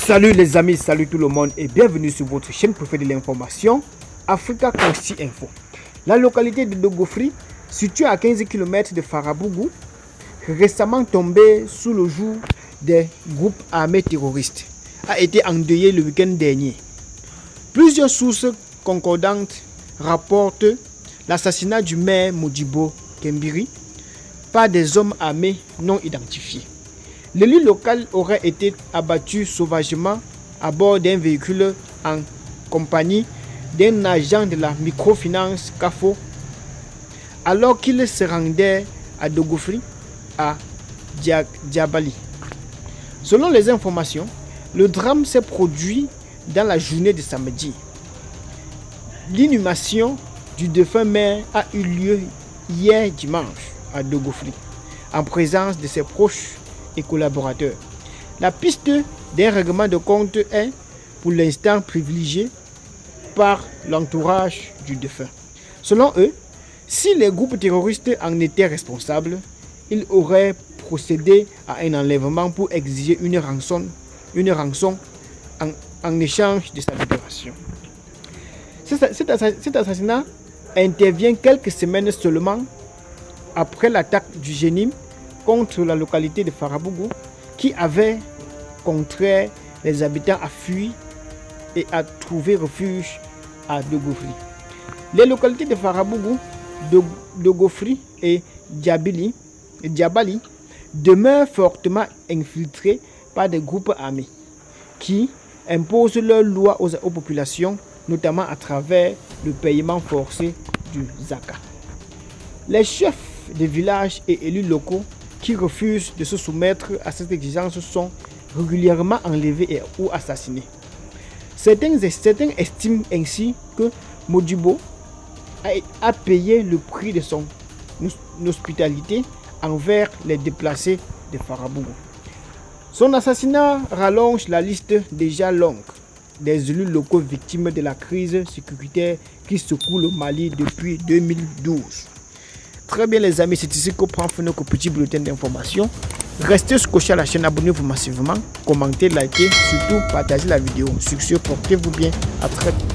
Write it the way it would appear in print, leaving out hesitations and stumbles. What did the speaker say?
Salut les amis, salut tout le monde et bienvenue sur votre chaîne préférée de l'information, Africa Consti Info. La localité de Dogofri, située à 15 km de Farabougou, récemment tombée sous le joug des groupes armés terroristes, a été endeuillée le week-end dernier. Plusieurs sources concordantes rapportent l'assassinat du maire Modibo Kembiri par des hommes armés non identifiés. L'élu local aurait été abattu sauvagement à bord d'un véhicule en compagnie d'un agent de la microfinance CAFO alors qu'il se rendait à Dogofri, à Diabali. Selon les informations, le drame s'est produit dans la journée de samedi. L'inhumation du défunt maire a eu lieu hier dimanche à Dogofri, en présence de ses proches et collaborateurs. La piste d'un règlement de compte est pour l'instant privilégiée par l'entourage du défunt. Selon eux, si les groupes terroristes en étaient responsables, ils auraient procédé à un enlèvement pour exiger une rançon en échange de sa libération. Cet assassinat intervient quelques semaines seulement après l'attaque du Génim contre la localité de Farabougou, qui avait contraint les habitants à fuir et à trouver refuge à Dogofri. Les localités de Farabougou, Dogofri et Diabali demeurent fortement infiltrées par des groupes armés qui imposent leurs lois aux populations, notamment à travers le paiement forcé du Zaka. Les chefs de villages et élus locaux qui refusent de se soumettre à cette exigence sont régulièrement enlevés ou assassinés. Certains estiment ainsi que Modibo a payé le prix de son hospitalité envers les déplacés de Farabougou. Son assassinat rallonge la liste déjà longue des élus locaux victimes de la crise sécuritaire qui secoue le Mali depuis 2012. Très bien les amis, c'est ici qu'on prend fin notre petit bulletin d'information. Restez scotchés à la chaîne, abonnez-vous massivement, commentez, likez, surtout partagez la vidéo. Sur ce, portez-vous bien, à très vite.